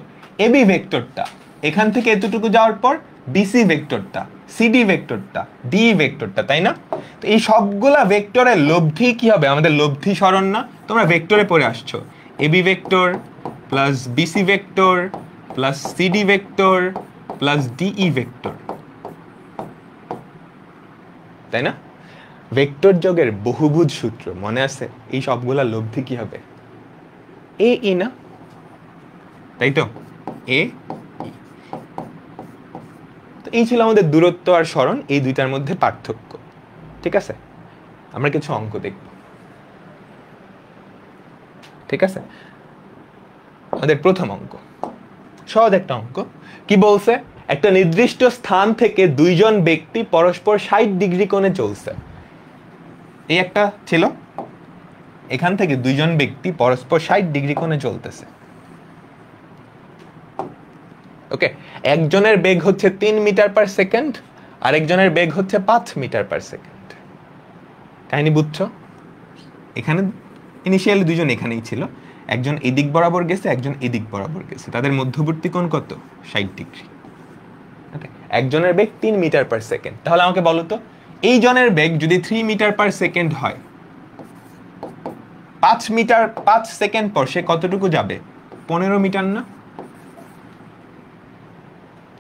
এবি ভেক্টরটা, এখান থেকে এতটুকু যাওয়ার পর বিসি ভেক্টরটা, সিডি ভেক্টরটা, ডি ভেক্টরটা, তাই না? তো এই সবগুলা ভেক্টরের লব্ধি কি হবে? আমাদের লব্ধি সরণ না? তোমরা ভেক্টরে পড়ে আসছো, AB vector plus BC vector plus CD vector plus DE vector, তাই না? ভেক্টর যোগের বহুভুজ সূত্র মনে আছে? এই সবগুলা লব্ধি কি হবে? এ ই না, তাই তো? এ ই। তো এই ছিল আমাদের দূরত্ব আর সরণ, এই দুইটার মধ্যে পার্থক্য, ঠিক আছে? আমরা কিছু অঙ্ক দেখব, ঠিক আছে? আমাদের প্রথম অঙ্ক, সহজ একটা অঙ্ক। কি বলছে? একটা নির্দিষ্ট স্থান থেকে দুইজন ব্যক্তি পরস্পর 60 ডিগ্রি কোণে চলছে। এই একটা ছিল, এখান থেকে দুইজন ব্যক্তি পরস্পর 60 ডিগ্রি কোণে চলতেছে, ওকে? একজনের বেগ হচ্ছে 3 মিটার পার সেকেন্ড, আরেকজনের বেগ হচ্ছে 5 মিটার পার সেকেন্ড। কাহিনী বুঝছো? এখানে ইনিশিয়ালি দুইজন এখানেই ছিল, একজন এদিক বরাবর গেছে, একজন এদিক বরাবর গেছে, তাদের মধ্যবর্তী কোণ কত? 60 ডিগ্রি। একজনের বেগ 3 মিটার পার সেকেন্ড। তাহলে আমাকে বলো তো, এই জনের বেগ যদি 3 মিটার পার সেকেন্ড হয়, 5 সেকেন্ড পর সে কতটুকু যাবে? 15 মিটার না?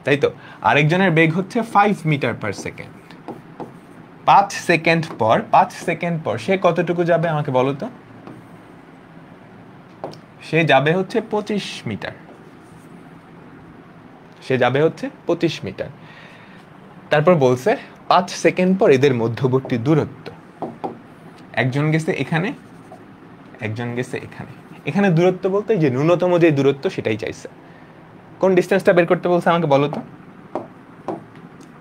তাই তো? আরেকজনের বেগ হচ্ছে 5 মিটার পার সেকেন্ড। 5 সেকেন্ড পর সে কতটুকু যাবে আমাকে বলো তো? সে যাবে হচ্ছে 25 মিটার। তারপর বলছে 5 সেকেন্ড পর এদের মধ্যবর্তী দূরত্ব, একজন গেছে এখানে, একজন গেছে এখানে। এখানে দূরত্ব বলতে যে ন্যূনতম যে দূরত্ব সেটাই চাইছে। কোন ডিস্টেন্সটা বের করতে বলছে আমাকে বলো তো?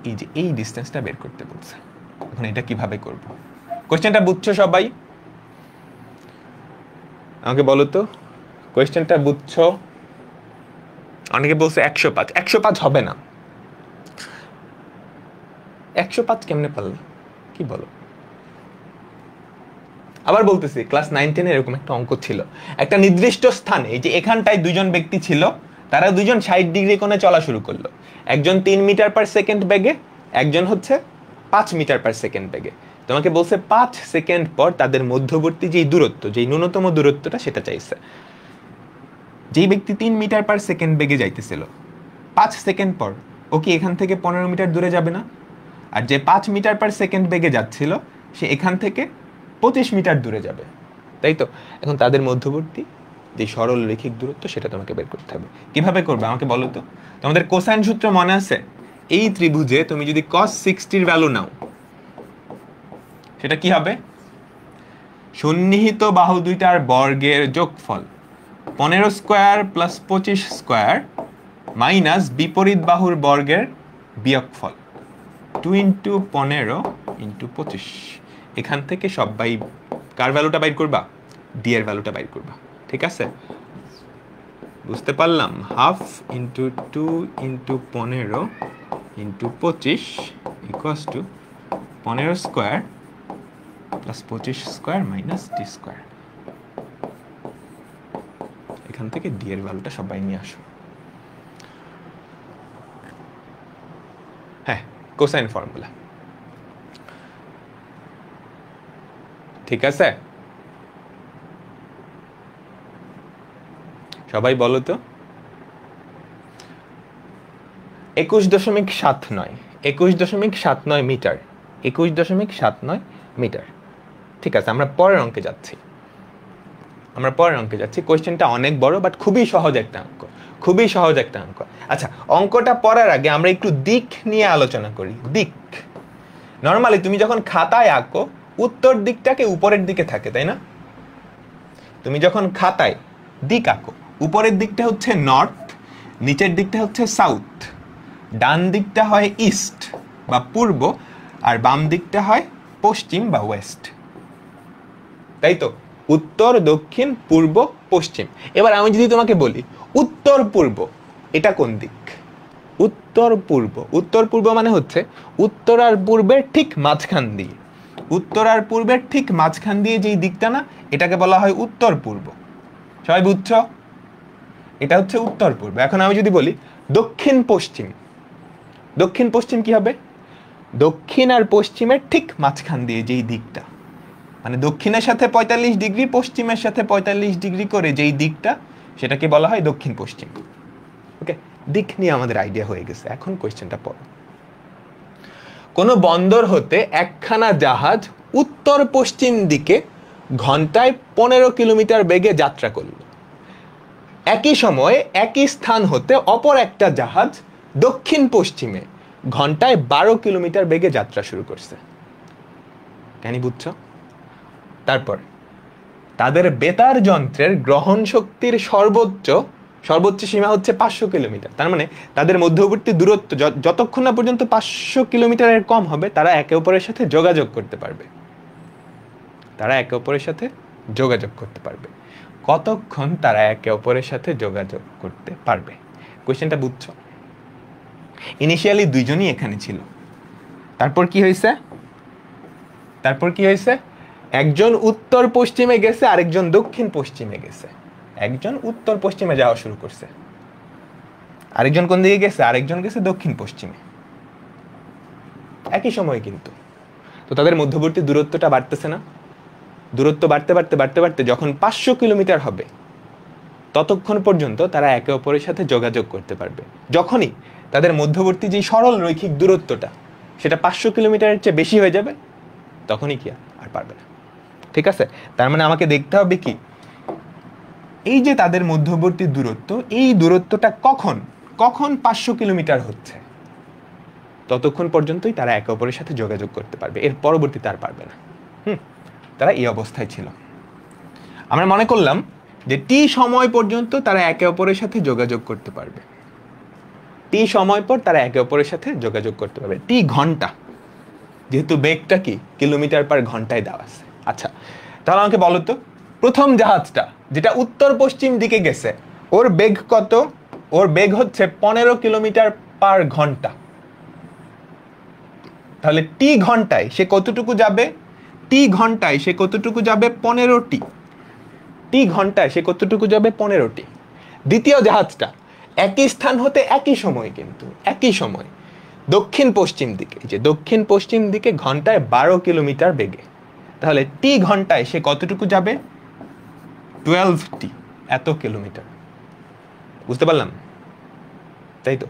এই যে এই ডিস্টেন্সটা বের করতে বলছে। এখন এটা কিভাবে করব? কোশ্চেনটা বুঝছো সবাই? আমাকে বলো তো কোশ্চেনটা বুঝছো? অনেকে বলছে 105। 105 হবে না। 105 কেমনে পারলো? কি বলো? আবার বলতেছি, ক্লাস 9-10 এরকম একটা অঙ্ক ছিল। একটা নির্দিষ্ট স্থানে, এই যে এখানটায় দুজন ব্যক্তি ছিল, তারা দুজন 60 ডিগ্রি কোণে চলা শুরু করলো। একজন 3 মিটার পার সেকেন্ড বেগে, একজন হচ্ছে 5 মিটার পার সেকেন্ড বেগে। তোমাকে বলছে 5 সেকেন্ড পর তাদের মধ্যবর্তী যেই দূরত্ব, যেই ন্যূনতম দূরত্বটা সেটা চাইছে। যেই ব্যক্তি 3 মিটার পার সেকেন্ড বেগে যাইতেছিল, 5 সেকেন্ড পর ও কি এখান থেকে 15 মিটার দূরে যাবে না? আর যে 5 মিটার পার সেকেন্ড বেগে যাচ্ছিল, সে এখান থেকে 25 মিটার দূরে যাবে, তাই তো? এখন তাদের মধ্যবর্তী যে সরল রৈখিক দূরত্ব সেটা তোমাকে বের করতে হবে। কিভাবে করবে আমাকে বলো তো? তোমাদের কোসাইন সূত্র মনে আছে? এই ত্রিভুজে তুমি যদি cos 60 ভ্যালু নাও, সেটা কি হবে? সন্নিহিত বাহু দুইটার বর্গের যোগফল 15 স্কয়ার প্লাস 25 স্কয়ার মাইনাস বিপরীত বাহুর বর্গের বিয়োগফল 2 ইন্টু 15 ইন্টু 25। এখান থেকে সবাই কার ভ্যালুটা বাইর করবা? ডি এর ভ্যালুটা বাইর করবা। ঠিক আছে? বুঝতে পারলাম? Half into 2 into 15 into 25 equals to 15 square plus 25 square minus D square. এখান থেকে ডি এর ভ্যালুটা সবাই নিয়ে আসো। হ্যাঁ, কোসাইন ফর্মুলা। ঠিক আছে? সবাই বলো তো। 21.79 21.79 মিটার, 21.79 মিটার। ঠিক আছে, আমরা পরের অঙ্কে যাচ্ছি। কোশ্চেনটা অনেক বড়, বাট খুবই সহজ একটা অঙ্ক, খুবই সহজ একটা অঙ্ক। আচ্ছা, অঙ্কটা পড়ার আগে আমরা একটু দিক নিয়ে আলোচনা করি। দিক, নর্মালি তুমি যখন খাতায় আঁকো, উত্তর দিকটাকে উপরের দিকে থাকে, তাই না? তুমি যখন খাতায় দিক আঁকো, উপরের দিকটা হচ্ছে নর্থ, নিচের দিকটা হচ্ছে সাউথ, ডান দিকটা হয় ইস্ট বা পূর্ব, আর বাম দিকটা হয় পশ্চিম বা ওয়েস্ট, তাই তো? উত্তর, দক্ষিণ, পূর্ব, পশ্চিম। এবার আমি যদি তোমাকে বলি উত্তর পূর্ব, এটা কোন দিক? উত্তর পূর্ব, উত্তর পূর্ব মানে হচ্ছে উত্তর আর পূর্বের ঠিক মাঝখান দিয়ে, উত্তর আর পূর্বের ঠিক মাঝখান দিয়ে যেই দিকটা না, এটাকে বলা হয় উত্তর পূর্ব। সবাই বুঝছো? এটা হচ্ছে উত্তর পূর্ব। এখন আমি যদি বলি দক্ষিণ পশ্চিম, দক্ষিণ পশ্চিম কি হবে? দক্ষিণ আর পশ্চিমের ঠিক মাঝখান দিয়ে যেই দিকটা, মানে দক্ষিণের সাথে 45 ডিগ্রি, পশ্চিমের সাথে 45 ডিগ্রি করে যেই দিকটা, সেটাকে বলা হয় দক্ষিণ পশ্চিম। ওকে, দিক নিয়ে আমাদের আইডিয়া হয়ে গেছে। এখন কোশ্চেনটা পড়ো। কোনো বন্দর হতে একখানা জাহাজ উত্তর পশ্চিম দিকে ঘন্টায় 15 কিলোমিটার বেগে যাত্রা করল। একই সময়ে একই স্থান হতে অপর একটা জাহাজ দক্ষিণ পশ্চিমে ঘন্টায় 12 কিলোমিটার বেগে যাত্রা শুরু করছে। কেন বুঝছো? তারপর তাদের বেতার যন্ত্রের গ্রহণ শক্তির সর্বোচ্চ সীমা হচ্ছে 500 কিলোমিটার। তার মানে তাদের মধ্যবর্তী দূরত্ব যতক্ষণ না পর্যন্ত 500 কিলোমিটারের কম হবে, তারা একে অপরের সাথে যোগাযোগ করতে পারবে। তারা একে অপরের সাথে যোগাযোগ করতে পারবে। কতক্ষণ তারা একে অপরের সাথে যোগাযোগ করতে পারবে? কোশ্চেনটা বুঝছো? ইনিশিয়ালি দুইজনই এখানে ছিল, তারপর কি হয়েছে? একজন উত্তর পশ্চিমে গেছে, আরেকজন দক্ষিণ পশ্চিমে গেছে। একজন উত্তর পশ্চিমে যাওয়া শুরু করছে, আরেকজন কোন দিকে গেছে? আরেকজন গেছে দক্ষিণ পশ্চিমে, একই সময় কিন্তু। তো তাদের মধ্যবর্তী দূরত্বটা বাড়তেছে না? দূরত্ব বাড়তে বাড়তে বাড়তে বাড়তে যখন 500 কিলোমিটার হবে, ততক্ষণ পর্যন্ত তারা একে অপরের সাথে যোগাযোগ করতে পারবে। যখনই তাদের মধ্যবর্তী যে সরল রৈখিক দূরত্বটা, সেটা 500 কিলোমিটারের চেয়ে বেশি হয়ে যাবে, তখনই কি আর পারবে না। ঠিক আছে? তার মানে আমাকে দেখতে হবে কি, এই যে তাদের মধ্যবর্তী দূরত্ব, এই দূরত্বটা কখন 500 কিলোমিটার হচ্ছে, ততক্ষণ পর্যন্তই তারা একে অপরের সাথে যোগাযোগ করতে পারবে, এর পরবর্তীতে আর পারবে না। তারা এই অবস্থায় ছিল। আমরা মনে করলাম যে টি সময় পর্যন্ত তারা একে অপরের সাথে যোগাযোগ করতে পারবে, টি সময় পর তারা একে অপরের সাথে যোগাযোগ করতে পারবে, টি ঘন্টা, যেহেতু বেগটা কি কিলোমিটার পার ঘন্টায় দেওয়া আছে। আচ্ছা, তাহলে আমাকে বলো তো, প্রথম জাহাজটা যেটা উত্তর পশ্চিম দিকে গেছে ওর বেগ কত? ওর বেগ হচ্ছে 15 কিলোমিটার পার ঘন্টা। তাহলে টি ঘন্টায় সে কতটুকু যাবে? টি ঘন্টায় সে কতটুকু যাবে? 15টি। টি ঘন্টায় সে কতটুকু যাবে? 15টি। দ্বিতীয় জাহাজটা একই স্থান হতে একই সময়, কিন্তু একই সময় দক্ষিণ পশ্চিম দিকে, যে দক্ষিণ পশ্চিম দিকে ঘন্টায় 12 কিলোমিটার বেগে। তাহলে টি ঘন্টায় সে কতটুকু যাবে? 12টি, এত কিলোমিটার। বুঝতে পারলাম? তাই তো,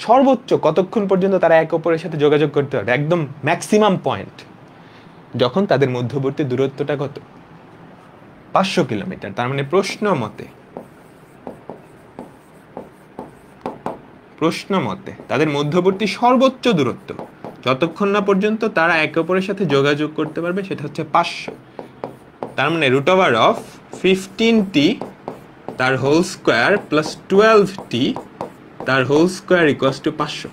সর্বোচ্চ কতক্ষণ পর্যন্ত তারা একে অপরের সাথে যোগাযোগ করতে পারবে? একদম ম্যাক্সিমাম পয়েন্ট যখন তাদের মধ্যবর্তী দূরত্বটা কত? 500 কিলোমিটার। তার মানে প্রশ্ন মতে তাদের মধ্যবর্তী সর্বোচ্চ দূরত্ব যতক্ষণ না পর্যন্ত তারা একে অপরের সাথে যোগাযোগ করতে পারবে সেটা হচ্ছে 500। তার মানে √15t তার হোল স্কোয়ার প্লাস 12t তার হোল স্কোয়ার ইকুয়ালস টু 500।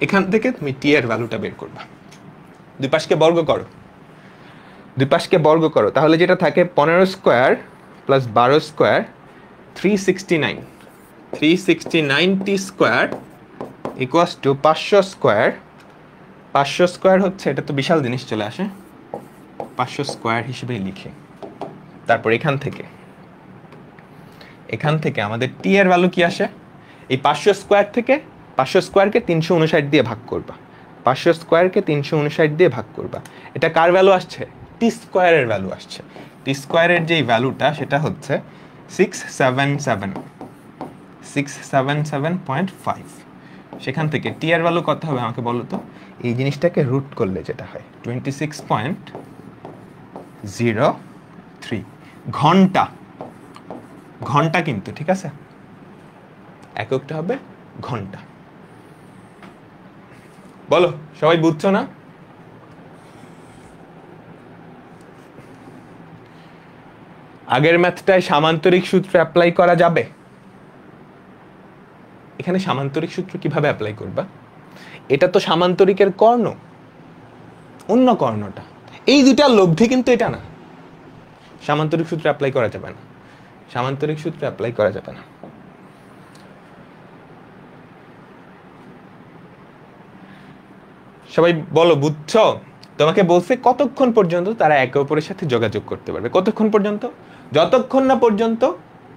এখান থেকে তুমি টি এর ভ্যালুটা বের করবা। দুই পাশকে বর্গ করো, তাহলে যেটা থাকে 15 square plus 12 square 369, 369t square equals two 500 square. 500 square হচ্ছে, এটা তো বিশাল জিনিস চলে আসে, 500 স্কোয়ার হিসেবেই লিখে। তারপর এখান থেকে আমাদের টি এর ভ্যালু কি আসে? এই 500 স্কোয়ার থেকে 500 স্কোয়ারকে 359 দিয়ে ভাগ করবা, 500 স্কোয়ারকে 359 দিয়ে ভাগ করবা। এটা কার ভ্যালু আসছে? টি স্কোয়ারের ভ্যালু আসছে। টি স্কোয়ারের যেই ভ্যালুটা সেটা হচ্ছে 677.5। সেখান থেকে টি এর ভ্যালু কত হবে আমাকে বলো তো? এই জিনিসটাকে রুট করলে যেটা হয় 26.03 ঘন্টা কিন্তু, ঠিক আছে? এককটা হবে ঘন্টা। বলো সবাই বুঝছো না? আগের ম্যাথটায় সামান্তরিক সূত্র অ্যাপ্লাই করা যাবে, এখানে সামান্তরিক সূত্র কিভাবে অ্যাপ্লাই করবা? এটা তো সামান্তরিকের কর্ণ, অন্য কর্ণটা, এই দুটার লব্ধি কিন্তু এটা না। সামান্তরিক সূত্র অ্যাপ্লাই করা যাবে না, সামান্তরিক সূত্র অ্যাপ্লাই করা যাবে না। সবাই বলো বুঝছো? তোমাকে বলছে কতক্ষণ পর্যন্ত তারা একে অপরের সাথে যোগাযোগ করতে পারবে। কতক্ষণ পর্যন্ত? যতক্ষণ না পর্যন্ত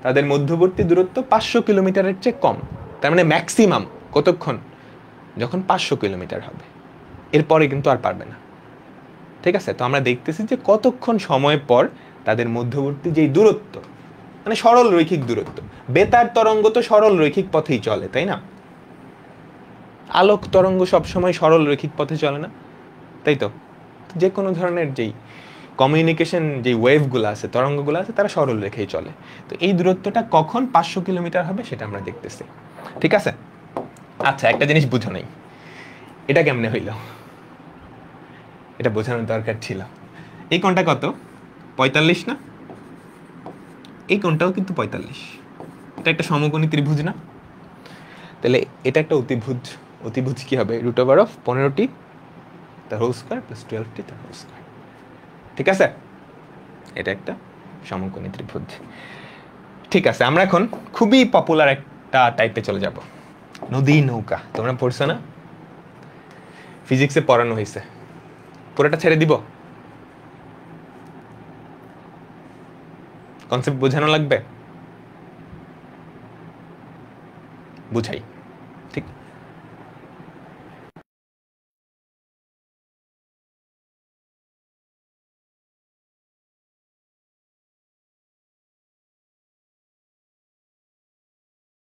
তাদের মধ্যবর্তী দূরত্ব 500 কিলোমিটারের চেয়ে কম। তার মানে ম্যাক্সিমাম কতক্ষণ? যখন 500 কিলোমিটার হবে, এরপরে কিন্তু আর পারবে না। ঠিক আছে, তো আমরা দেখতেছি যে কতক্ষণ সময় পর তাদের মধ্যবর্তী যেই দূরত্ব, মানে সরল রৈখিক দূরত্ব। বেতার তরঙ্গ তো সরল রৈখিক পথেই চলে, তাই না? আলোক তরঙ্গ সবসময় সরল রৈখিক পথে চলে না, তাই তো? যে কোনো ধরনের যেই কমিউনিকেশন, যে ওয়েভগুলো আছে, তরঙ্গগুলো আছে, তারা সরল রেখেই চলে। তো এই দূরত্বটা কখন 500 কিলোমিটার হবে সেটা আমরা দেখতেছি। ঠিক আছে, আচ্ছা একটা জিনিস বুঝো নাই, এটা কেমনে হইল? এটা বোঝানোর দরকার ছিল। এই কোণটা কত? 45 না? এই কোণটাও কিন্তু 45। এটা একটা সমকোণী ত্রিভুজ না? তাহলে এটা একটা অতিভুজ। অতিভুজ কি হবে? √15t তার হোল স্কোয়ার প্লাস 12t তার হোল স্কোয়ার। ঠিক আছে, এটা একটা সমকোণী ত্রিভুজ। ঠিক আছে, আমরা এখন খুবই পপুলার একটা টাইপে চলে যাব, নদী নৌকা। তোমরা পড়ছো না? ফিজিক্সে পড়ানো হয়েছে, পুরোটা ছেড়ে দিব? কনসেপ্ট বোঝানো লাগবে? বুঝাই।